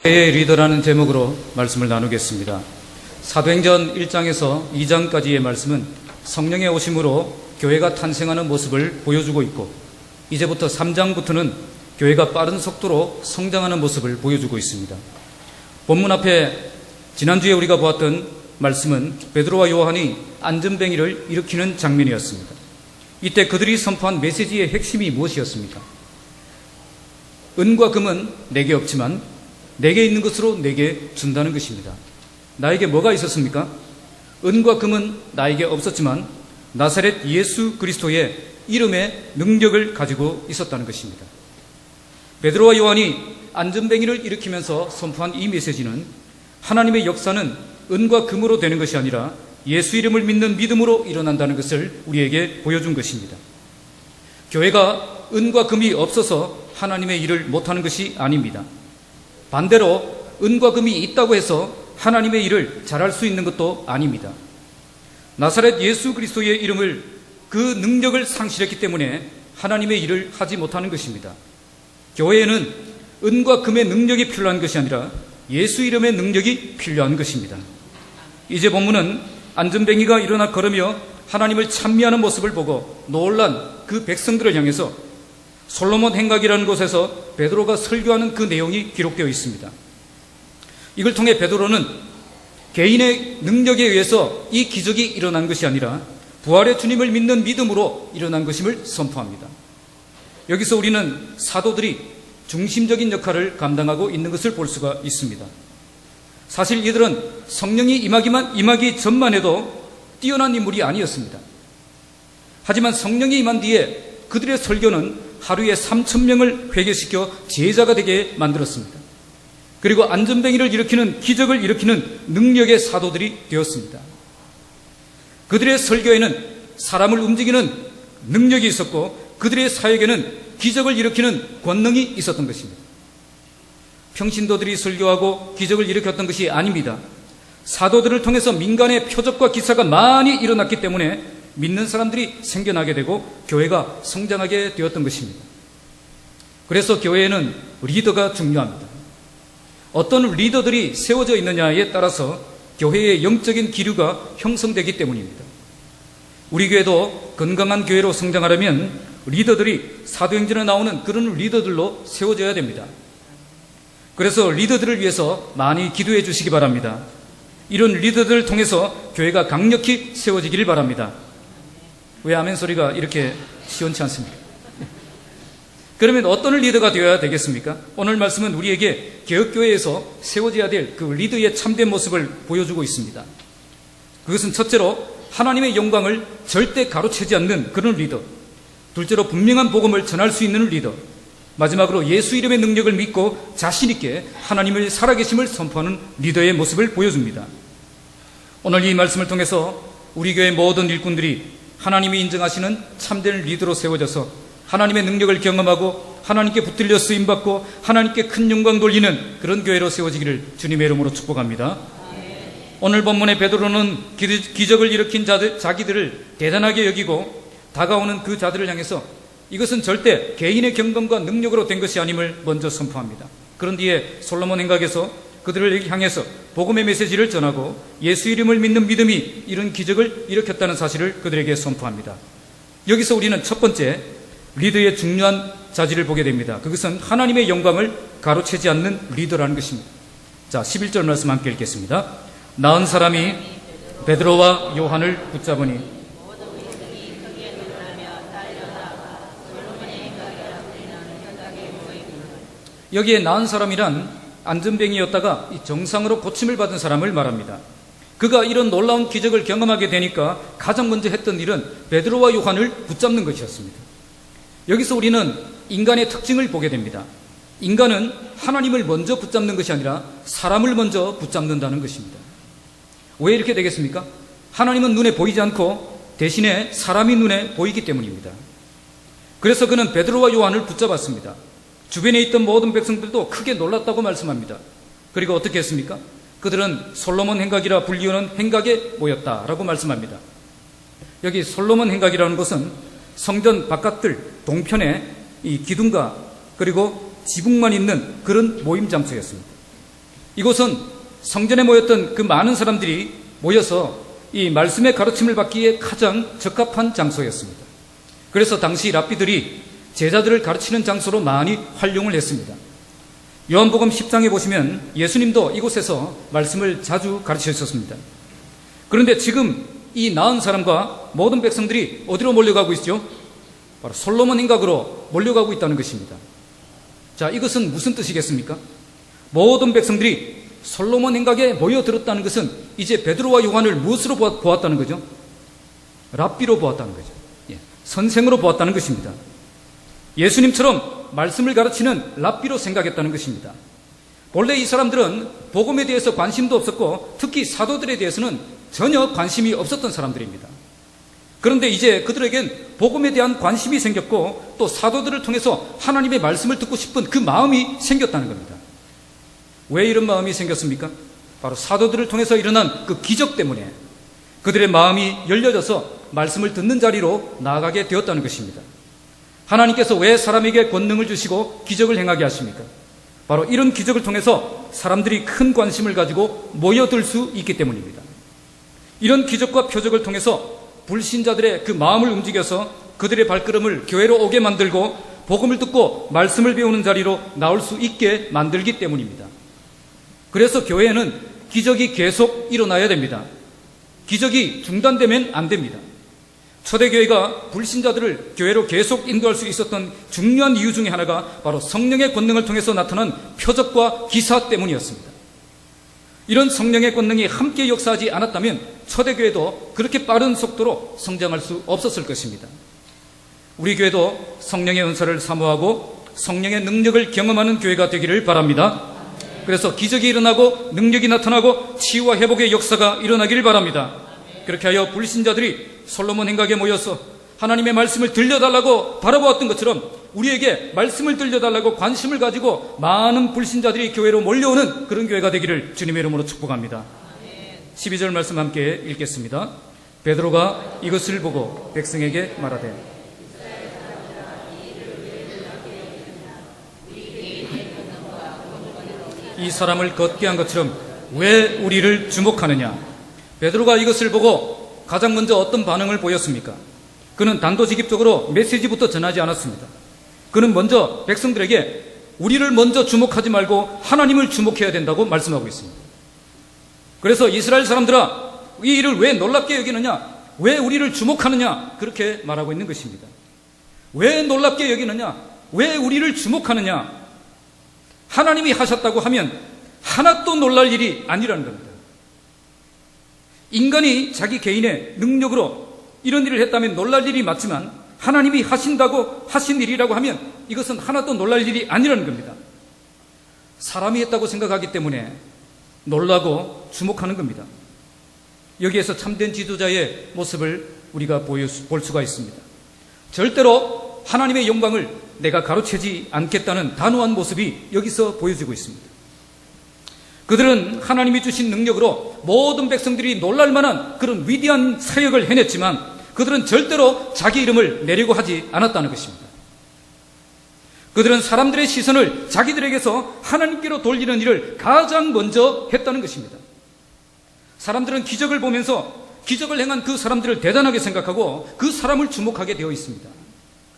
교회의 리더라는 제목으로 말씀을 나누겠습니다. 사도행전 1장에서 2장까지의 말씀은 성령의 오심으로 교회가 탄생하는 모습을 보여주고 있고, 이제부터 3장부터는 교회가 빠른 속도로 성장하는 모습을 보여주고 있습니다. 본문 앞에 지난주에 우리가 보았던 말씀은 베드로와 요한이 안전뱅이를 일으키는 장면이었습니다. 이때 그들이 선포한 메시지의 핵심이 무엇이었습니까? 은과 금은 내게 없지만 내게 있는 것으로 내게 준다는 것입니다. 나에게 뭐가 있었습니까? 은과 금은 나에게 없었지만 나사렛 예수 그리스도의 이름의 능력을 가지고 있었다는 것입니다. 베드로와 요한이 안전뱅이를 일으키면서 선포한 이 메시지는 하나님의 역사는 은과 금으로 되는 것이 아니라 예수 이름을 믿는 믿음으로 일어난다는 것을 우리에게 보여준 것입니다. 교회가 은과 금이 없어서 하나님의 일을 못하는 것이 아닙니다. 반대로 은과 금이 있다고 해서 하나님의 일을 잘할 수 있는 것도 아닙니다. 나사렛 예수 그리스도의 이름을, 그 능력을 상실했기 때문에 하나님의 일을 하지 못하는 것입니다. 교회에는 은과 금의 능력이 필요한 것이 아니라 예수 이름의 능력이 필요한 것입니다. 이제 본문은 안전뱅이가 일어나 걸으며 하나님을 찬미하는 모습을 보고 놀란 그 백성들을 향해서 솔로몬 행각이라는 곳에서 베드로가 설교하는 그 내용이 기록되어 있습니다. 이걸 통해 베드로는 개인의 능력에 의해서 이 기적이 일어난 것이 아니라 부활의 주님을 믿는 믿음으로 일어난 것임을 선포합니다. 여기서 우리는 사도들이 중심적인 역할을 감당하고 있는 것을 볼 수가 있습니다. 사실 이들은 성령이 임하기 전만 해도 뛰어난 인물이 아니었습니다. 하지만 성령이 임한 뒤에 그들의 설교는 하루에 3,000명을 회개시켜 제자가 되게 만들었습니다. 그리고 안전뱅이를 일으키는, 기적을 일으키는 능력의 사도들이 되었습니다. 그들의 설교에는 사람을 움직이는 능력이 있었고, 그들의 사역에는 기적을 일으키는 권능이 있었던 것입니다. 평신도들이 설교하고 기적을 일으켰던 것이 아닙니다. 사도들을 통해서 민간의 표적과 기사가 많이 일어났기 때문에 믿는 사람들이 생겨나게 되고 교회가 성장하게 되었던 것입니다. 그래서 교회에는 리더가 중요합니다. 어떤 리더들이 세워져 있느냐에 따라서 교회의 영적인 기류가 형성되기 때문입니다. 우리 교회도 건강한 교회로 성장하려면 리더들이 사도행전에 나오는 그런 리더들로 세워져야 됩니다. 그래서 리더들을 위해서 많이 기도해 주시기 바랍니다. 이런 리더들을 통해서 교회가 강력히 세워지기를 바랍니다. 왜 아멘 소리가 이렇게 시원치 않습니까? 그러면 어떤 리더가 되어야 되겠습니까? 오늘 말씀은 우리에게 개혁교회에서 세워져야 될 그 리더의 참된 모습을 보여주고 있습니다. 그것은 첫째로 하나님의 영광을 절대 가로채지 않는 그런 리더, 둘째로 분명한 복음을 전할 수 있는 리더, 마지막으로 예수 이름의 능력을 믿고 자신 있게 하나님의 살아계심을 선포하는 리더의 모습을 보여줍니다. 오늘 이 말씀을 통해서 우리 교회 모든 일꾼들이 하나님이 인정하시는 참된 리더로 세워져서 하나님의 능력을 경험하고 하나님께 붙들려 쓰임받고 하나님께 큰 영광 돌리는 그런 교회로 세워지기를 주님의 이름으로 축복합니다. 오늘 본문의 베드로는 기적을 일으킨 자기들을 대단하게 여기고 다가오는 그 자들을 향해서 이것은 절대 개인의 경건과 능력으로 된 것이 아님을 먼저 선포합니다. 그런 뒤에 솔로몬 행각에서 그들을 향해서 복음의 메시지를 전하고 예수 이름을 믿는 믿음이 이런 기적을 일으켰다는 사실을 그들에게 선포합니다. 여기서 우리는 첫 번째 리더의 중요한 자질을 보게 됩니다. 그것은 하나님의 영광을 가로채지 않는 리더라는 것입니다. 자, 11절 말씀 함께 읽겠습니다. 나은 사람이 베드로와 요한을 붙잡으니 여기에 나은 사람이란 안전뱅이였다가 정상으로 고침을 받은 사람을 말합니다. 그가 이런 놀라운 기적을 경험하게 되니까 가장 먼저 했던 일은 베드로와 요한을 붙잡는 것이었습니다. 여기서 우리는 인간의 특징을 보게 됩니다. 인간은 하나님을 먼저 붙잡는 것이 아니라 사람을 먼저 붙잡는다는 것입니다. 왜 이렇게 되겠습니까? 하나님은 눈에 보이지 않고 대신에 사람이 눈에 보이기 때문입니다. 그래서 그는 베드로와 요한을 붙잡았습니다. 주변에 있던 모든 백성들도 크게 놀랐다고 말씀합니다. 그리고 어떻게 했습니까? 그들은 솔로몬 행각이라 불리우는 행각에 모였다라고 말씀합니다. 여기 솔로몬 행각이라는 것은 성전 바깥들 동편에 이 기둥과 그리고 지붕만 있는 그런 모임 장소였습니다. 이곳은 성전에 모였던 그 많은 사람들이 모여서 이 말씀의 가르침을 받기에 가장 적합한 장소였습니다. 그래서 당시 랍비들이 제자들을 가르치는 장소로 많이 활용을 했습니다. 요한복음 10장에 보시면 예수님도 이곳에서 말씀을 자주 가르치셨습니다. 그런데 지금 이 나은 사람과 모든 백성들이 어디로 몰려가고 있죠? 바로 솔로몬 행각으로 몰려가고 있다는 것입니다. 자, 이것은 무슨 뜻이겠습니까? 모든 백성들이 솔로몬 행각에 모여들었다는 것은 이제 베드로와 요한을 무엇으로 보았다는 거죠? 랍비로 보았다는 거죠. 선생으로 보았다는 것입니다. 예수님처럼 말씀을 가르치는 랍비로 생각했다는 것입니다. 본래 이 사람들은 복음에 대해서 관심도 없었고 특히 사도들에 대해서는 전혀 관심이 없었던 사람들입니다. 그런데 이제 그들에겐 복음에 대한 관심이 생겼고 또 사도들을 통해서 하나님의 말씀을 듣고 싶은 그 마음이 생겼다는 겁니다. 왜 이런 마음이 생겼습니까? 바로 사도들을 통해서 일어난 그 기적 때문에 그들의 마음이 열려져서 말씀을 듣는 자리로 나아가게 되었다는 것입니다. 하나님께서 왜 사람에게 권능을 주시고 기적을 행하게 하십니까? 바로 이런 기적을 통해서 사람들이 큰 관심을 가지고 모여들 수 있기 때문입니다. 이런 기적과 표적을 통해서 불신자들의 그 마음을 움직여서 그들의 발걸음을 교회로 오게 만들고 복음을 듣고 말씀을 배우는 자리로 나올 수 있게 만들기 때문입니다. 그래서 교회에는 기적이 계속 일어나야 됩니다. 기적이 중단되면 안 됩니다. 초대교회가 불신자들을 교회로 계속 인도할 수 있었던 중요한 이유 중에 하나가 바로 성령의 권능을 통해서 나타난 표적과 기사 때문이었습니다. 이런 성령의 권능이 함께 역사하지 않았다면 초대교회도 그렇게 빠른 속도로 성장할 수 없었을 것입니다. 우리 교회도 성령의 은사를 사모하고 성령의 능력을 경험하는 교회가 되기를 바랍니다. 그래서 기적이 일어나고 능력이 나타나고 치유와 회복의 역사가 일어나기를 바랍니다. 그렇게 하여 불신자들이 솔로몬 행각에 모여서 하나님의 말씀을 들려달라고 바라보았던 것처럼 우리에게 말씀을 들려달라고 관심을 가지고 많은 불신자들이 교회로 몰려오는 그런 교회가 되기를 주님의 이름으로 축복합니다. 12절 말씀 함께 읽겠습니다. 베드로가 이것을 보고 백성에게 말하되 이 사람을 걷게 한 것처럼 왜 우리를 주목하느냐? 베드로가 이것을 보고 가장 먼저 어떤 반응을 보였습니까? 그는 단도직입적으로 메시지부터 전하지 않았습니다. 그는 먼저 백성들에게 우리를 먼저 주목하지 말고 하나님을 주목해야 된다고 말씀하고 있습니다. 그래서 이스라엘 사람들아, 이 일을 왜 놀랍게 여기느냐? 왜 우리를 주목하느냐? 그렇게 말하고 있는 것입니다. 왜 놀랍게 여기느냐? 왜 우리를 주목하느냐? 하나님이 하셨다고 하면 하나도 놀랄 일이 아니라는 겁니다. 인간이 자기 개인의 능력으로 이런 일을 했다면 놀랄 일이 맞지만 하나님이 하신다고 하신 일이라고 하면 이것은 하나도 놀랄 일이 아니라는 겁니다. 사람이 했다고 생각하기 때문에 놀라고 주목하는 겁니다. 여기에서 참된 지도자의 모습을 우리가 볼 수가 있습니다. 절대로 하나님의 영광을 내가 가로채지 않겠다는 단호한 모습이 여기서 보여지고 있습니다. 그들은 하나님이 주신 능력으로 모든 백성들이 놀랄 만한 그런 위대한 사역을 해냈지만 그들은 절대로 자기 이름을 내려고 하지 않았다는 것입니다. 그들은 사람들의 시선을 자기들에게서 하나님께로 돌리는 일을 가장 먼저 했다는 것입니다. 사람들은 기적을 보면서 기적을 행한 그 사람들을 대단하게 생각하고 그 사람을 주목하게 되어 있습니다.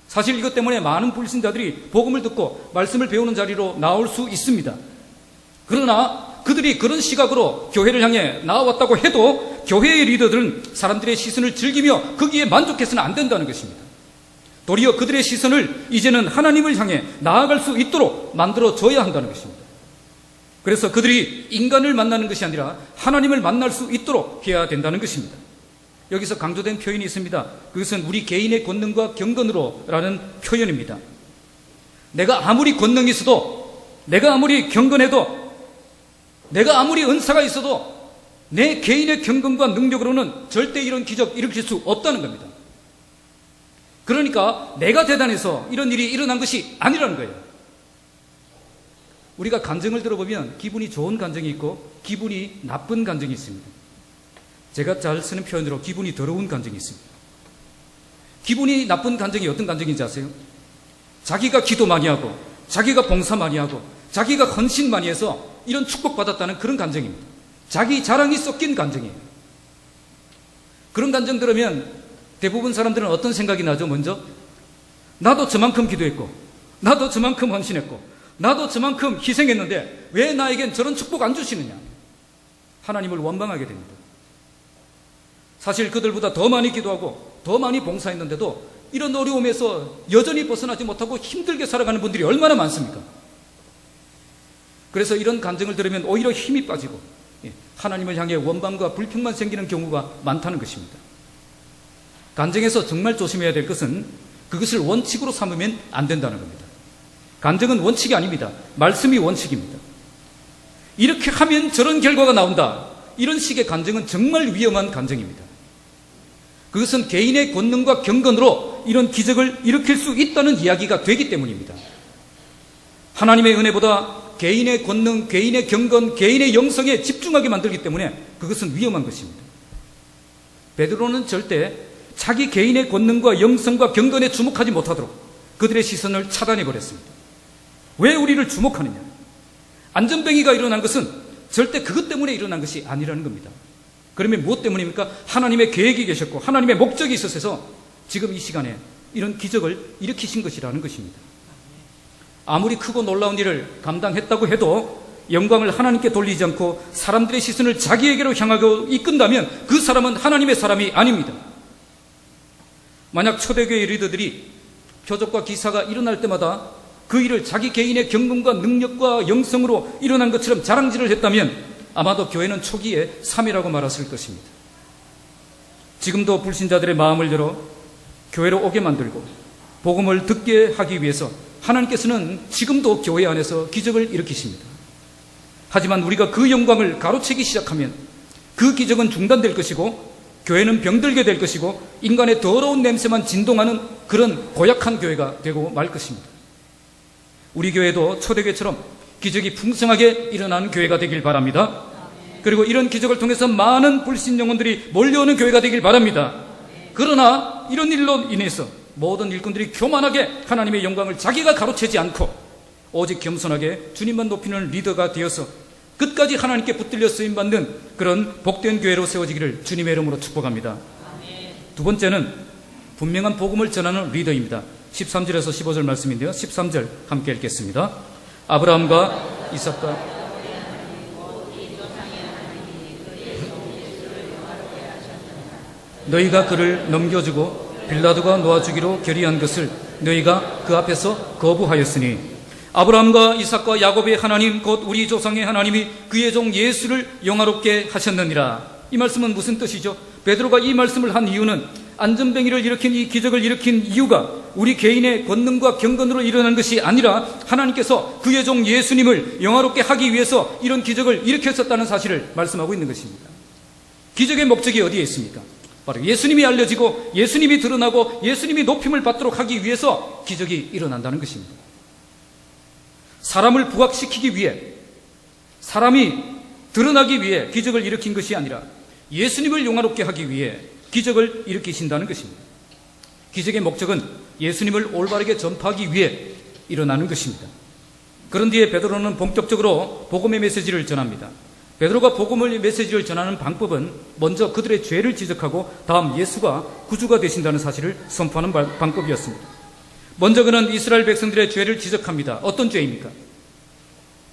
사실 이것 때문에 많은 불신자들이 복음을 듣고 말씀을 배우는 자리로 나올 수 있습니다. 그러나 그들이 그런 시각으로 교회를 향해 나와왔다고 해도 교회의 리더들은 사람들의 시선을 즐기며 거기에 만족해서는 안 된다는 것입니다. 도리어 그들의 시선을 이제는 하나님을 향해 나아갈 수 있도록 만들어줘야 한다는 것입니다. 그래서 그들이 인간을 만나는 것이 아니라 하나님을 만날 수 있도록 해야 된다는 것입니다. 여기서 강조된 표현이 있습니다. 그것은 우리 개인의 권능과 경건으로 라는 표현입니다. 내가 아무리 권능이 있어도, 내가 아무리 경건해도, 내가 아무리 은사가 있어도 내 개인의 경건과 능력으로는 절대 이런 기적 일으킬 수 없다는 겁니다. 그러니까 내가 대단해서 이런 일이 일어난 것이 아니라는 거예요. 우리가 간증을 들어보면 기분이 좋은 간증이 있고 기분이 나쁜 간증이 있습니다. 제가 잘 쓰는 표현으로 기분이 더러운 간증이 있습니다. 기분이 나쁜 간증이 어떤 간증인지 아세요? 자기가 기도 많이 하고 자기가 봉사 많이 하고 자기가 헌신 많이 해서 이런 축복받았다는 그런 감정입니다. 자기 자랑이 섞인 감정이에요. 그런 감정 들으면 대부분 사람들은 어떤 생각이 나죠? 먼저 나도 저만큼 기도했고, 나도 저만큼 헌신했고, 나도 저만큼 희생했는데 왜 나에겐 저런 축복 안 주시느냐? 하나님을 원망하게 됩니다. 사실 그들보다 더 많이 기도하고 더 많이 봉사했는데도 이런 어려움에서 여전히 벗어나지 못하고 힘들게 살아가는 분들이 얼마나 많습니까? 그래서 이런 감정을 들으면 오히려 힘이 빠지고 하나님을 향해 원망과 불평만 생기는 경우가 많다는 것입니다. 감정에서 정말 조심해야 될 것은 그것을 원칙으로 삼으면 안 된다는 겁니다. 감정은 원칙이 아닙니다. 말씀이 원칙입니다. 이렇게 하면 저런 결과가 나온다. 이런 식의 감정은 정말 위험한 감정입니다. 그것은 개인의 권능과 경건으로 이런 기적을 일으킬 수 있다는 이야기가 되기 때문입니다. 하나님의 은혜보다 개인의 권능, 개인의 경건, 개인의 영성에 집중하게 만들기 때문에 그것은 위험한 것입니다. 베드로는 절대 자기 개인의 권능과 영성과 경건에 주목하지 못하도록 그들의 시선을 차단해버렸습니다. 왜 우리를 주목하느냐? 안전병이가 일어난 것은 절대 그것 때문에 일어난 것이 아니라는 겁니다. 그러면 무엇 때문입니까? 하나님의 계획이 계셨고 하나님의 목적이 있어서 지금 이 시간에 이런 기적을 일으키신 것이라는 것입니다. 아무리 크고 놀라운 일을 감당했다고 해도 영광을 하나님께 돌리지 않고 사람들의 시선을 자기에게로 향하고 이끈다면 그 사람은 하나님의 사람이 아닙니다. 만약 초대교회 리더들이 표적과 기사가 일어날 때마다 그 일을 자기 개인의 경륜과 능력과 영성으로 일어난 것처럼 자랑질을 했다면 아마도 교회는 초기에 3위라고 말했을 것입니다. 지금도 불신자들의 마음을 열어 교회로 오게 만들고 복음을 듣게 하기 위해서 하나님께서는 지금도 교회 안에서 기적을 일으키십니다. 하지만 우리가 그 영광을 가로채기 시작하면 그 기적은 중단될 것이고 교회는 병들게 될 것이고 인간의 더러운 냄새만 진동하는 그런 고약한 교회가 되고 말 것입니다. 우리 교회도 초대교회처럼 기적이 풍성하게 일어나는 교회가 되길 바랍니다. 그리고 이런 기적을 통해서 많은 불신 영혼들이 몰려오는 교회가 되길 바랍니다. 그러나 이런 일로 인해서 모든 일꾼들이 교만하게 하나님의 영광을 자기가 가로채지 않고 오직 겸손하게 주님만 높이는 리더가 되어서 끝까지 하나님께 붙들려 쓰임받는 그런 복된 교회로 세워지기를 주님의 이름으로 축복합니다. 두 번째는 분명한 복음을 전하는 리더입니다. 13절에서 15절 말씀인데요. 13절 함께 읽겠습니다. 아브라함과 이삭과 너희가 그를 넘겨주고 빌라도가 놓아주기로 결의한 것을 너희가 그 앞에서 거부하였으니 아브라함과 이삭과 야곱의 하나님 곧 우리 조상의 하나님이 그의 종 예수를 영화롭게 하셨느니라. 이 말씀은 무슨 뜻이죠? 베드로가 이 말씀을 한 이유는 안전뱅이를 일으킨 이 기적을 일으킨 이유가 우리 개인의 권능과 경건으로 일어난 것이 아니라 하나님께서 그의 종 예수님을 영화롭게 하기 위해서 이런 기적을 일으켰었다는 사실을 말씀하고 있는 것입니다. 기적의 목적이 어디에 있습니까? 바로 예수님이 알려지고 예수님이 드러나고 예수님이 높임을 받도록 하기 위해서 기적이 일어난다는 것입니다. 사람을 부각시키기 위해, 사람이 드러나기 위해 기적을 일으킨 것이 아니라 예수님을 영화롭게 하기 위해 기적을 일으키신다는 것입니다. 기적의 목적은 예수님을 올바르게 전파하기 위해 일어나는 것입니다. 그런 뒤에 베드로는 본격적으로 복음의 메시지를 전합니다. 베드로가 복음의 메시지를 전하는 방법은 먼저 그들의 죄를 지적하고 다음 예수가 구주가 되신다는 사실을 선포하는 방법이었습니다. 먼저 그는 이스라엘 백성들의 죄를 지적합니다. 어떤 죄입니까?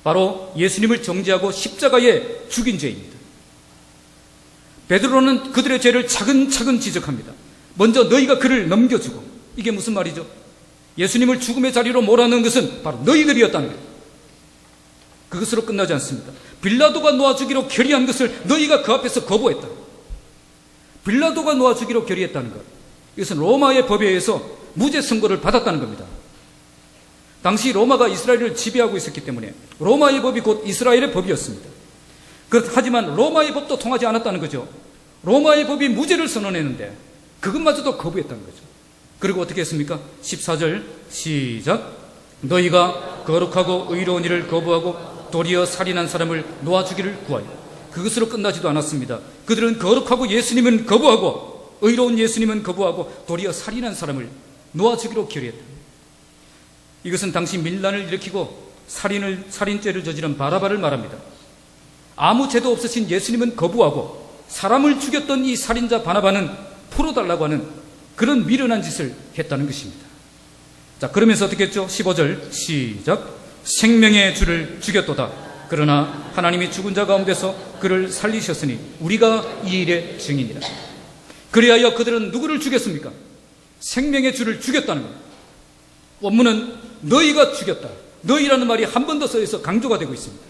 바로 예수님을 정죄하고 십자가에 죽인 죄입니다. 베드로는 그들의 죄를 차근차근 지적합니다. 먼저 너희가 그를 넘겨주고, 이게 무슨 말이죠? 예수님을 죽음의 자리로 몰아넣은 것은 바로 너희들이었다는 거예요. 그것으로 끝나지 않습니다. 빌라도가 놓아주기로 결의한 것을 너희가 그 앞에서 거부했다. 빌라도가 놓아주기로 결의했다는 것, 이것은 로마의 법에 의해서 무죄 선고를 받았다는 겁니다. 당시 로마가 이스라엘을 지배하고 있었기 때문에 로마의 법이 곧 이스라엘의 법이었습니다. 하지만 로마의 법도 통하지 않았다는 거죠. 로마의 법이 무죄를 선언했는데 그것마저도 거부했다는 거죠. 그리고 어떻게 했습니까? 14절 시작. 너희가 거룩하고 의로운 일을 거부하고 도리어 살인한 사람을 놓아주기를 구하여. 그것으로 끝나지도 않았습니다. 그들은 거룩하고 예수님은 거부하고 의로운 예수님은 거부하고 도리어 살인한 사람을 놓아주기로 결의했다. 이것은 당시 밀란을 일으키고 살인죄를 저지른 바라바를 말합니다. 아무 죄도 없으신 예수님은 거부하고 사람을 죽였던 이 살인자 바나바는 풀어달라고 하는 그런 미련한 짓을 했다는 것입니다. 자, 그러면서 어떻게 했죠? 15절 시작. 생명의 주를 죽였도다. 그러나 하나님이 죽은 자 가운데서 그를 살리셨으니 우리가 이 일의 증인이라. 그리하여 그들은 누구를 죽였습니까? 생명의 주를 죽였다는 겁니다. 원문은 너희가 죽였다. 너희라는 말이 한 번 더 써서 강조가 되고 있습니다.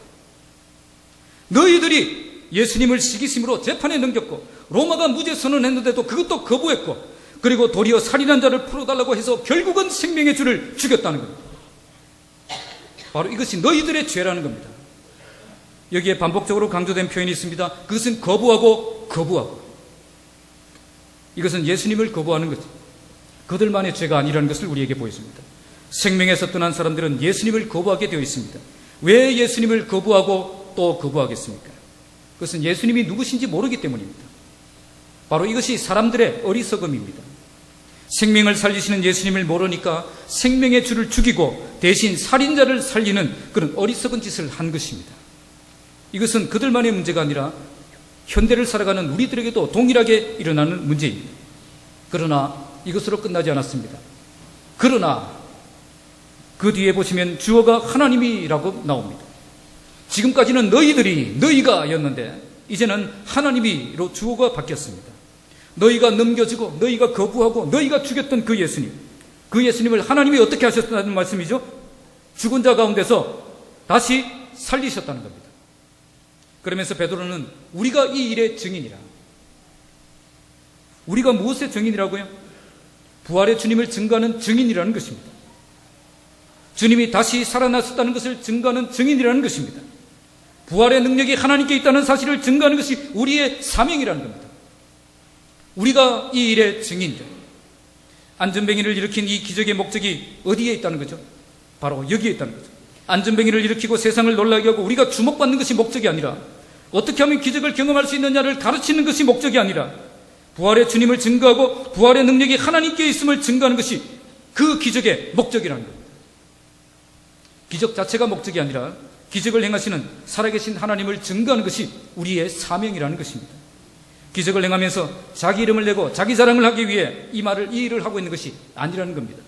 너희들이 예수님을 시기심으로 재판에 넘겼고 로마가 무죄 선언했는데도 그것도 거부했고 그리고 도리어 살인한 자를 풀어달라고 해서 결국은 생명의 주를 죽였다는 겁니다. 바로 이것이 너희들의 죄라는 겁니다. 여기에 반복적으로 강조된 표현이 있습니다. 그것은 거부하고 이것은 예수님을 거부하는 거죠. 그들만의 죄가 아니라는 것을 우리에게 보여줍니다. 생명에서 떠난 사람들은 예수님을 거부하게 되어 있습니다. 왜 예수님을 거부하고 또 거부하겠습니까? 그것은 예수님이 누구신지 모르기 때문입니다. 바로 이것이 사람들의 어리석음입니다. 생명을 살리시는 예수님을 모르니까 생명의 주를 죽이고 대신 살인자를 살리는 그런 어리석은 짓을 한 것입니다. 이것은 그들만의 문제가 아니라 현대를 살아가는 우리들에게도 동일하게 일어나는 문제입니다. 그러나 이것으로 끝나지 않았습니다. 그러나 그 뒤에 보시면 주어가 하나님이라고 나옵니다. 지금까지는 너희가였는데 이제는 하나님이로 주어가 바뀌었습니다. 너희가 넘겨주고 너희가 거부하고 너희가 죽였던 그 예수님을 하나님이 어떻게 하셨다는 말씀이죠? 죽은 자 가운데서 다시 살리셨다는 겁니다. 그러면서 베드로는 우리가 이 일의 증인이라. 우리가 무엇의 증인이라고요? 부활의 주님을 증거하는 증인이라는 것입니다. 주님이 다시 살아나셨다는 것을 증거하는 증인이라는 것입니다. 부활의 능력이 하나님께 있다는 사실을 증거하는 것이 우리의 사명이라는 겁니다. 우리가 이 일의 증인들. 안전뱅이를 일으킨 이 기적의 목적이 어디에 있다는 거죠? 바로 여기에 있다는 거죠. 안전뱅이를 일으키고 세상을 놀라게 하고 우리가 주목받는 것이 목적이 아니라 어떻게 하면 기적을 경험할 수 있느냐를 가르치는 것이 목적이 아니라 부활의 주님을 증거하고 부활의 능력이 하나님께 있음을 증거하는 것이 그 기적의 목적이라는 겁니다. 기적 자체가 목적이 아니라 기적을 행하시는 살아계신 하나님을 증거하는 것이 우리의 사명이라는 것입니다. 기적을 행하면서 자기 이름을 내고 자기 자랑을 하기 위해 이 일을 하고 있는 것이 아니라는 겁니다.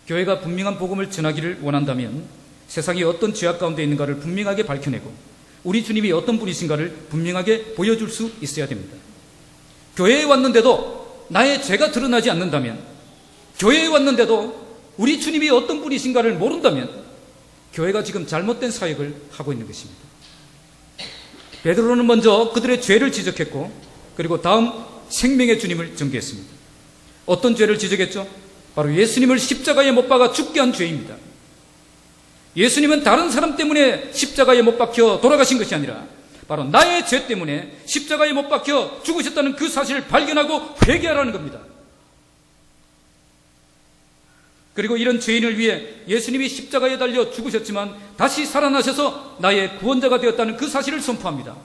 교회가 분명한 복음을 전하기를 원한다면 세상이 어떤 죄악 가운데 있는가를 분명하게 밝혀내고 우리 주님이 어떤 분이신가를 분명하게 보여줄 수 있어야 됩니다. 교회에 왔는데도 나의 죄가 드러나지 않는다면, 교회에 왔는데도 우리 주님이 어떤 분이신가를 모른다면 교회가 지금 잘못된 사역을 하고 있는 것입니다. 베드로는 먼저 그들의 죄를 지적했고 그리고 다음 생명의 주님을 전개했습니다. 어떤 죄를 지적했죠? 바로 예수님을 십자가에 못 박아 죽게 한 죄입니다. 예수님은 다른 사람 때문에 십자가에 못 박혀 돌아가신 것이 아니라 바로 나의 죄 때문에 십자가에 못 박혀 죽으셨다는 그 사실을 발견하고 회개하라는 겁니다. 그리고 이런 죄인을 위해 예수님이 십자가에 달려 죽으셨지만 다시 살아나셔서 나의 구원자가 되었다는 그 사실을 선포합니다.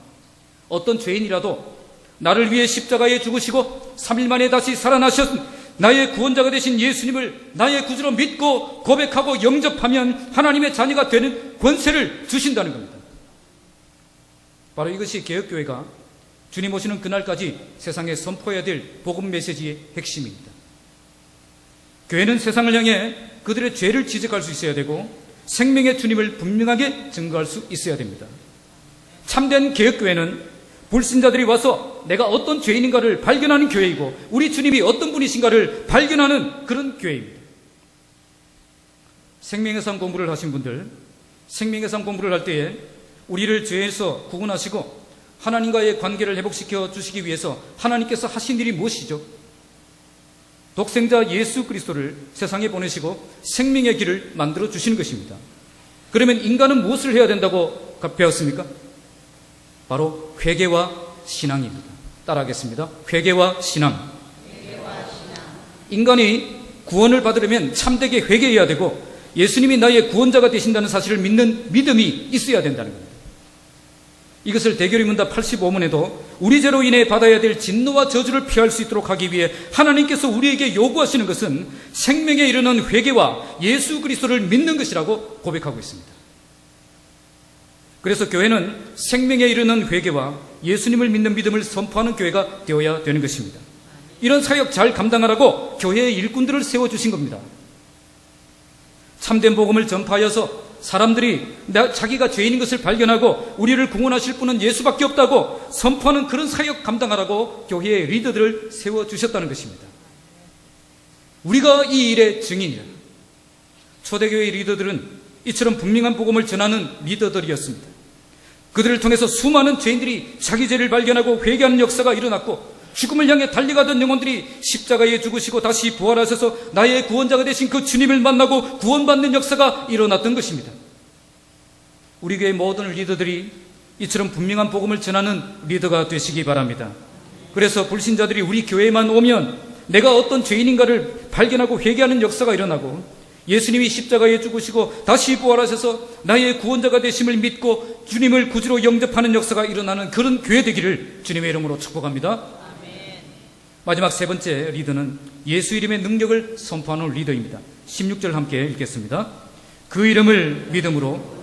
어떤 죄인이라도 나를 위해 십자가에 죽으시고 3일 만에 다시 살아나셨 나의 구원자가 되신 예수님을 나의 구주로 믿고 고백하고 영접하면 하나님의 자녀가 되는 권세를 주신다는 겁니다. 바로 이것이 개혁교회가 주님 오시는 그날까지 세상에 선포해야 될 복음 메시지의 핵심입니다. 교회는 세상을 향해 그들의 죄를 지적할 수 있어야 되고 생명의 주님을 분명하게 증거할 수 있어야 됩니다. 참된 개혁교회는 불신자들이 와서 내가 어떤 죄인인가를 발견하는 교회이고 우리 주님이 어떤 분이신가를 발견하는 그런 교회입니다. 생명의 삶 공부를 하신 분들, 생명의 삶 공부를 할 때에 우리를 죄에서 구원하시고 하나님과의 관계를 회복시켜 주시기 위해서 하나님께서 하신 일이 무엇이죠? 독생자 예수 그리스도를 세상에 보내시고 생명의 길을 만들어 주시는 것입니다. 그러면 인간은 무엇을 해야 된다고 배웠습니까? 바로 회개와 신앙입니다. 따라하겠습니다. 회개와 신앙. 인간이 구원을 받으려면 참되게 회개해야 되고 예수님이 나의 구원자가 되신다는 사실을 믿는 믿음이 있어야 된다는 겁니다. 이것을 대결의 문답 85문에도 우리 죄로 인해 받아야 될 진노와 저주를 피할 수 있도록 하기 위해 하나님께서 우리에게 요구하시는 것은 생명에 이르는 회개와 예수 그리스도를 믿는 것이라고 고백하고 있습니다. 그래서 교회는 생명에 이르는 회개와 예수님을 믿는 믿음을 선포하는 교회가 되어야 되는 것입니다. 이런 사역 잘 감당하라고 교회의 일꾼들을 세워주신 겁니다. 참된 복음을 전파하여서 사람들이 자기가 죄인인 것을 발견하고 우리를 구원하실 분은 예수밖에 없다고 선포하는 그런 사역 감당하라고 교회의 리더들을 세워주셨다는 것입니다. 우리가 이 일의 증인이라. 초대교회의 리더들은 이처럼 분명한 복음을 전하는 리더들이었습니다. 그들을 통해서 수많은 죄인들이 자기 죄를 발견하고 회개하는 역사가 일어났고 죽음을 향해 달려가던 영혼들이 십자가에 죽으시고 다시 부활하셔서 나의 구원자가 되신 그 주님을 만나고 구원받는 역사가 일어났던 것입니다. 우리 교회 모든 리더들이 이처럼 분명한 복음을 전하는 리더가 되시기 바랍니다. 그래서 불신자들이 우리 교회에만 오면 내가 어떤 죄인인가를 발견하고 회개하는 역사가 일어나고 예수님이 십자가에 죽으시고 다시 부활하셔서 나의 구원자가 되심을 믿고 주님을 구주로 영접하는 역사가 일어나는 그런 교회 되기를 주님의 이름으로 축복합니다. 마지막 세 번째 리더는 예수 이름의 능력을 선포하는 리더입니다. 16절 함께 읽겠습니다. 그 이름을 믿음으로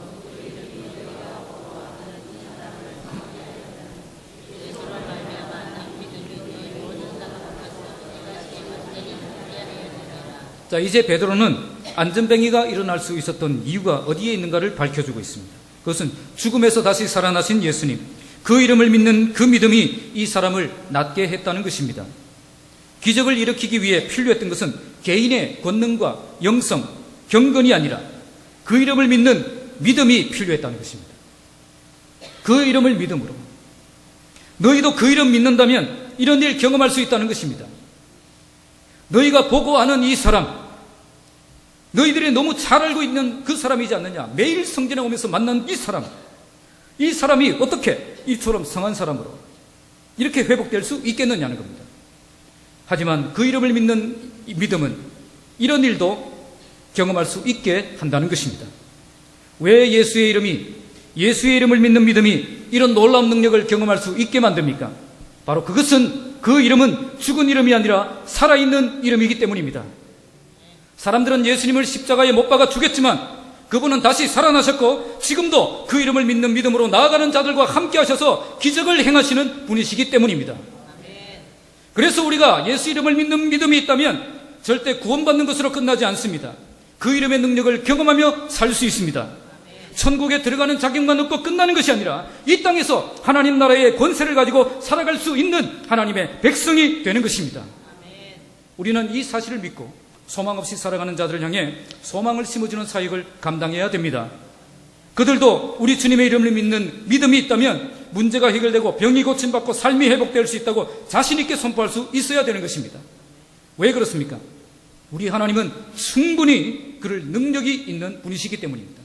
자, 이제 베드로는 안전뱅이가 일어날 수 있었던 이유가 어디에 있는가를 밝혀주고 있습니다. 그것은 죽음에서 다시 살아나신 예수님, 그 이름을 믿는 그 믿음이 이 사람을 낫게 했다는 것입니다. 기적을 일으키기 위해 필요했던 것은 개인의 권능과 영성, 경건이 아니라 그 이름을 믿는 믿음이 필요했다는 것입니다. 그 이름을 믿음으로 너희도 그 이름 믿는다면 이런 일 경험할 수 있다는 것입니다. 너희가 보고 아는 이 사람, 너희들이 너무 잘 알고 있는 그 사람이지 않느냐. 매일 성전에 오면서 만난 이 사람이 어떻게 이처럼 성한 사람으로 이렇게 회복될 수 있겠느냐는 겁니다. 하지만 그 이름을 믿는 믿음은 이런 일도 경험할 수 있게 한다는 것입니다. 왜 예수의 이름을 믿는 믿음이 이런 놀라운 능력을 경험할 수 있게 만듭니까? 바로 그것은 그 이름은 죽은 이름이 아니라 살아있는 이름이기 때문입니다. 사람들은 예수님을 십자가에 못 박아 죽였지만 그분은 다시 살아나셨고 지금도 그 이름을 믿는 믿음으로 나아가는 자들과 함께 하셔서 기적을 행하시는 분이시기 때문입니다. 그래서 우리가 예수 이름을 믿는 믿음이 있다면 절대 구원받는 것으로 끝나지 않습니다. 그 이름의 능력을 경험하며 살 수 있습니다. 천국에 들어가는 자격만 얻고 끝나는 것이 아니라 이 땅에서 하나님 나라의 권세를 가지고 살아갈 수 있는 하나님의 백성이 되는 것입니다. 우리는 이 사실을 믿고 소망 없이 살아가는 자들을 향해 소망을 심어주는 사역을 감당해야 됩니다. 그들도 우리 주님의 이름을 믿는 믿음이 있다면 문제가 해결되고 병이 고침받고 삶이 회복될 수 있다고 자신 있게 선포할 수 있어야 되는 것입니다. 왜 그렇습니까? 우리 하나님은 충분히 그럴 능력이 있는 분이시기 때문입니다.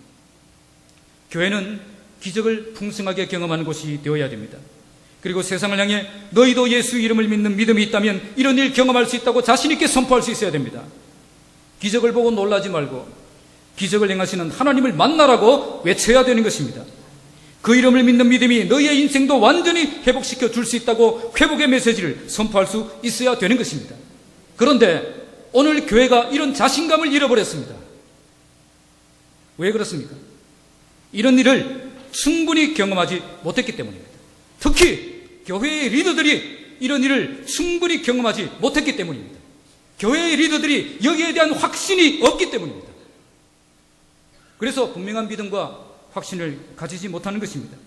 교회는 기적을 풍성하게 경험하는 곳이 되어야 됩니다. 그리고 세상을 향해 너희도 예수 이름을 믿는 믿음이 있다면 이런 일 경험할 수 있다고 자신 있게 선포할 수 있어야 됩니다. 기적을 보고 놀라지 말고 기적을 행하시는 하나님을 만나라고 외쳐야 되는 것입니다. 그 이름을 믿는 믿음이 너희의 인생도 완전히 회복시켜 줄 수 있다고 회복의 메시지를 선포할 수 있어야 되는 것입니다. 그런데 오늘 교회가 이런 자신감을 잃어버렸습니다. 왜 그렇습니까? 이런 일을 충분히 경험하지 못했기 때문입니다. 특히 교회의 리더들이 이런 일을 충분히 경험하지 못했기 때문입니다. 교회의 리더들이 여기에 대한 확신이 없기 때문입니다. 그래서 분명한 믿음과 확신을 가지지 못하는 것입니다.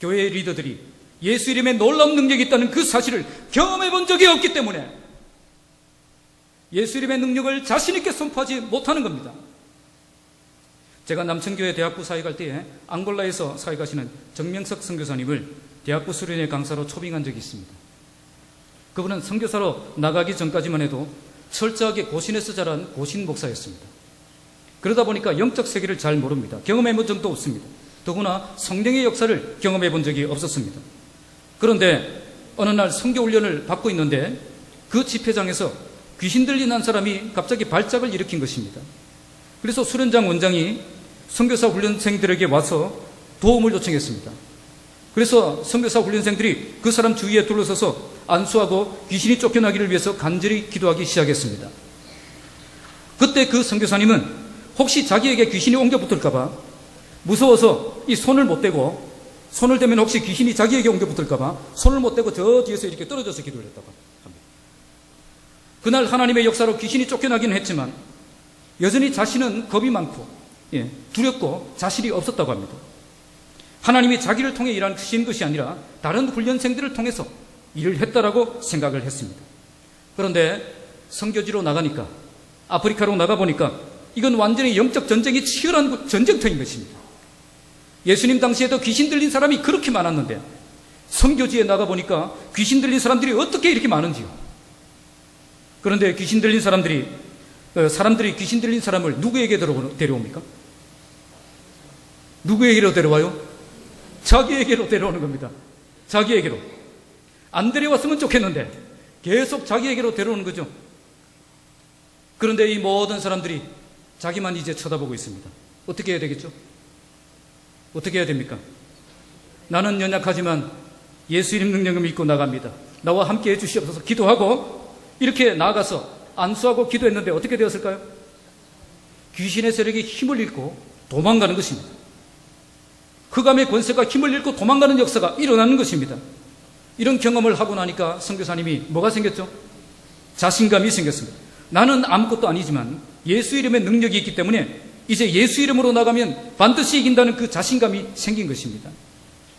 교회의 리더들이 예수 이름에 놀라운 능력이 있다는 그 사실을 경험해 본 적이 없기 때문에 예수 이름의 능력을 자신 있게 선포하지 못하는 겁니다. 제가 남천교회 대학부 사역할 때에 앙골라에서 사역하시는 정명석 선교사님을 대학부 수련회 강사로 초빙한 적이 있습니다. 그분은 선교사로 나가기 전까지만 해도 철저하게 고신에서 자란 고신 목사였습니다. 그러다 보니까 영적 세계를 잘 모릅니다. 경험해 본 적도 없습니다. 더구나 성령의 역사를 경험해 본 적이 없었습니다. 그런데 어느 날 선교 훈련을 받고 있는데 그 집회장에서 귀신 들린 한 사람이 갑자기 발작을 일으킨 것입니다. 그래서 수련장 원장이 선교사 훈련생들에게 와서 도움을 요청했습니다. 그래서 선교사 훈련생들이 그 사람 주위에 둘러서서 안수하고 귀신이 쫓겨나기를 위해서 간절히 기도하기 시작했습니다. 그때 그 선교사님은 혹시 자기에게 귀신이 옮겨 붙을까봐 무서워서 이 손을 못 대고, 손을 대면 혹시 귀신이 자기에게 옮겨 붙을까봐 손을 못 대고 저 뒤에서 이렇게 떨어져서 기도를 했다고 합니다. 그날 하나님의 역사로 귀신이 쫓겨나기는 했지만 여전히 자신은 겁이 많고 두렵고 자신이 없었다고 합니다. 하나님이 자기를 통해 일하신 것이 아니라 다른 훈련생들을 통해서 일을 했다라고 생각을 했습니다. 그런데 선교지로 나가니까, 아프리카로 나가보니까 이건 완전히 영적 전쟁이 치열한 전쟁터인 것입니다. 예수님 당시에도 귀신 들린 사람이 그렇게 많았는데 선교지에 나가보니까 귀신 들린 사람들이 어떻게 이렇게 많은지요. 그런데 귀신 들린 사람들이 귀신 들린 사람을 누구에게 데려옵니까? 누구에게로 데려와요? 자기에게로 데려오는 겁니다. 자기에게로. 안 데려왔으면 좋겠는데 계속 자기에게로 데려오는 거죠. 그런데 이 모든 사람들이 자기만 이제 쳐다보고 있습니다. 어떻게 해야 되겠죠? 어떻게 해야 됩니까? 나는 연약하지만 예수 이름 능력을 믿고 나갑니다. 나와 함께 해주시옵소서 기도하고 이렇게 나아가서 안수하고 기도했는데 어떻게 되었을까요? 귀신의 세력이 힘을 잃고 도망가는 것입니다. 흑암의 권세가 힘을 잃고 도망가는 역사가 일어나는 것입니다. 이런 경험을 하고 나니까 선교사님이 뭐가 생겼죠? 자신감이 생겼습니다. 나는 아무것도 아니지만 예수 이름의 능력이 있기 때문에 이제 예수 이름으로 나가면 반드시 이긴다는 그 자신감이 생긴 것입니다.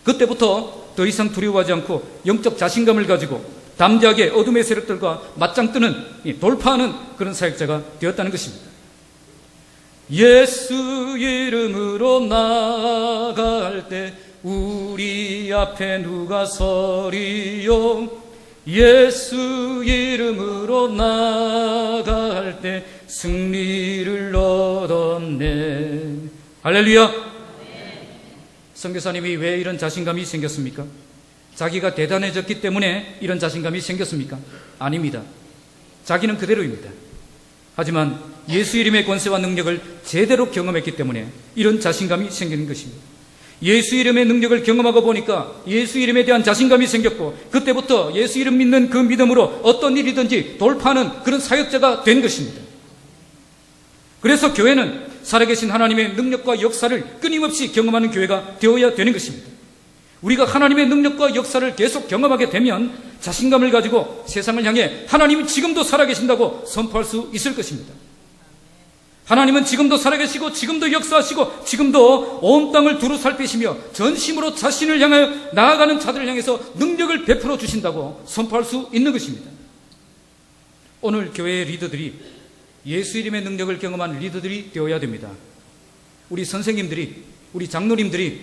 그때부터 더 이상 두려워하지 않고 영적 자신감을 가지고 담대하게 어둠의 세력들과 맞짱 뜨는, 돌파하는 그런 사역자가 되었다는 것입니다. 예수 이름으로 나갈 때 우리 앞에 누가 서리요? 예수 이름으로 나갈 때 승리를 얻었네. 할렐루야. 선교사님이 왜 이런 자신감이 생겼습니까? 자기가 대단해졌기 때문에 이런 자신감이 생겼습니까? 아닙니다. 자기는 그대로입니다. 하지만 예수 이름의 권세와 능력을 제대로 경험했기 때문에 이런 자신감이 생기는 것입니다. 예수 이름의 능력을 경험하고 보니까 예수 이름에 대한 자신감이 생겼고 그때부터 예수 이름 믿는 그 믿음으로 어떤 일이든지 돌파하는 그런 사역자가 된 것입니다. 그래서 교회는 살아계신 하나님의 능력과 역사를 끊임없이 경험하는 교회가 되어야 되는 것입니다. 우리가 하나님의 능력과 역사를 계속 경험하게 되면 자신감을 가지고 세상을 향해 하나님은 지금도 살아계신다고 선포할 수 있을 것입니다. 하나님은 지금도 살아계시고 지금도 역사하시고 지금도 온 땅을 두루 살피시며 전심으로 자신을 향하여 나아가는 자들을 향해서 능력을 베풀어 주신다고 선포할 수 있는 것입니다. 오늘 교회의 리더들이 예수 이름의 능력을 경험한 리더들이 되어야 됩니다. 우리 선생님들이, 우리 장로님들이,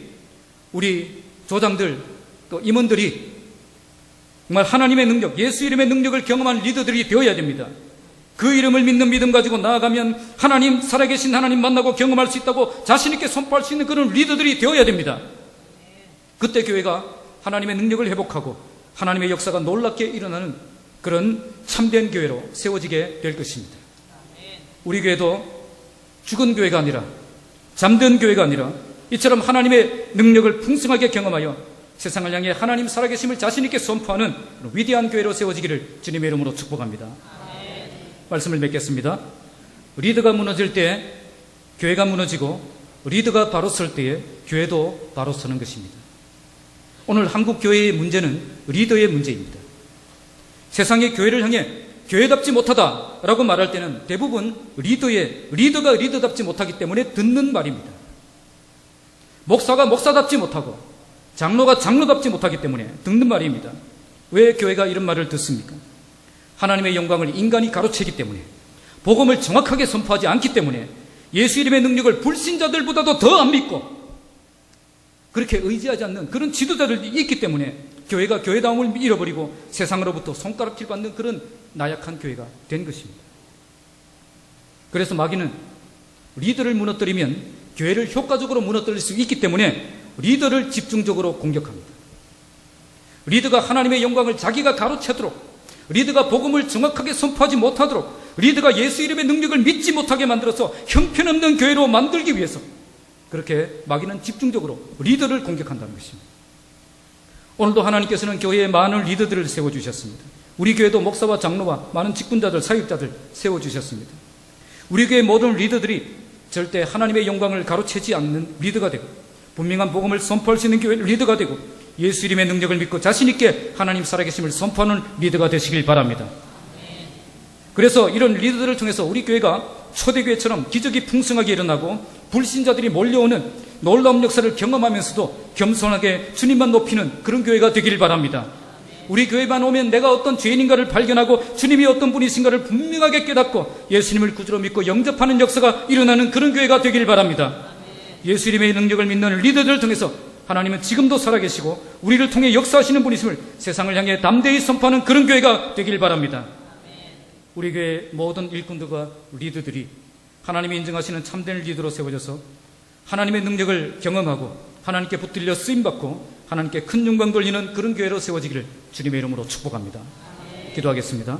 우리 조장들, 또 임원들이 정말 하나님의 능력, 예수 이름의 능력을 경험한 리더들이 되어야 됩니다. 그 이름을 믿는 믿음 가지고 나아가면 하나님, 살아계신 하나님 만나고 경험할 수 있다고 자신 있게 선포할 수 있는 그런 리더들이 되어야 됩니다. 그때 교회가 하나님의 능력을 회복하고 하나님의 역사가 놀랍게 일어나는 그런 참된 교회로 세워지게 될 것입니다. 우리 교회도 죽은 교회가 아니라, 잠든 교회가 아니라 이처럼 하나님의 능력을 풍성하게 경험하여 세상을 향해 하나님 살아계심을 자신 있게 선포하는 위대한 교회로 세워지기를 주님의 이름으로 축복합니다. 말씀을 맺겠습니다. 리더가 무너질 때 교회가 무너지고 리더가 바로 설 때에 교회도 바로 서는 것입니다. 오늘 한국 교회의 문제는 리더의 문제입니다. 세상의 교회를 향해 교회답지 못하다라고 말할 때는 대부분 리더가 리더답지 못하기 때문에 듣는 말입니다. 목사가 목사답지 못하고 장로가 장로답지 못하기 때문에 듣는 말입니다. 왜 교회가 이런 말을 듣습니까? 하나님의 영광을 인간이 가로채기 때문에, 복음을 정확하게 선포하지 않기 때문에, 예수 이름의 능력을 불신자들보다도 더 안 믿고 그렇게 의지하지 않는 그런 지도자들이 있기 때문에 교회가 교회다움을 잃어버리고 세상으로부터 손가락질 받는 그런 나약한 교회가 된 것입니다. 그래서 마귀는 리더를 무너뜨리면 교회를 효과적으로 무너뜨릴 수 있기 때문에 리더를 집중적으로 공격합니다. 리더가 하나님의 영광을 자기가 가로채도록, 리더가 복음을 정확하게 선포하지 못하도록, 리더가 예수 이름의 능력을 믿지 못하게 만들어서 형편없는 교회로 만들기 위해서 그렇게 마귀는 집중적으로 리더를 공격한다는 것입니다. 오늘도 하나님께서는 교회에 많은 리더들을 세워주셨습니다. 우리 교회도 목사와 장로와 많은 직분자들, 사역자들 세워주셨습니다. 우리 교회 모든 리더들이 절대 하나님의 영광을 가로채지 않는 리더가 되고 분명한 복음을 선포할 수 있는 교회 리더가 되고 예수 이름의 능력을 믿고 자신 있게 하나님 살아계심을 선포하는 리더가 되시길 바랍니다. 그래서 이런 리더들을 통해서 우리 교회가 초대교회처럼 기적이 풍성하게 일어나고 불신자들이 몰려오는 놀라운 역사를 경험하면서도 겸손하게 주님만 높이는 그런 교회가 되기를 바랍니다. 우리 교회만 오면 내가 어떤 죄인인가를 발견하고 주님이 어떤 분이신가를 분명하게 깨닫고 예수님을 구주로 믿고 영접하는 역사가 일어나는 그런 교회가 되기를 바랍니다. 예수 이름의 능력을 믿는 리더들을 통해서 하나님은 지금도 살아계시고 우리를 통해 역사하시는 분이심을 세상을 향해 담대히 선포하는 그런 교회가 되기를 바랍니다. 우리 교회 모든 일꾼들과 리더들이 하나님이 인정하시는 참된 리더로 세워져서 하나님의 능력을 경험하고 하나님께 붙들려 쓰임받고 하나님께 큰 영광 돌리는 그런 교회로 세워지기를 주님의 이름으로 축복합니다. 기도하겠습니다.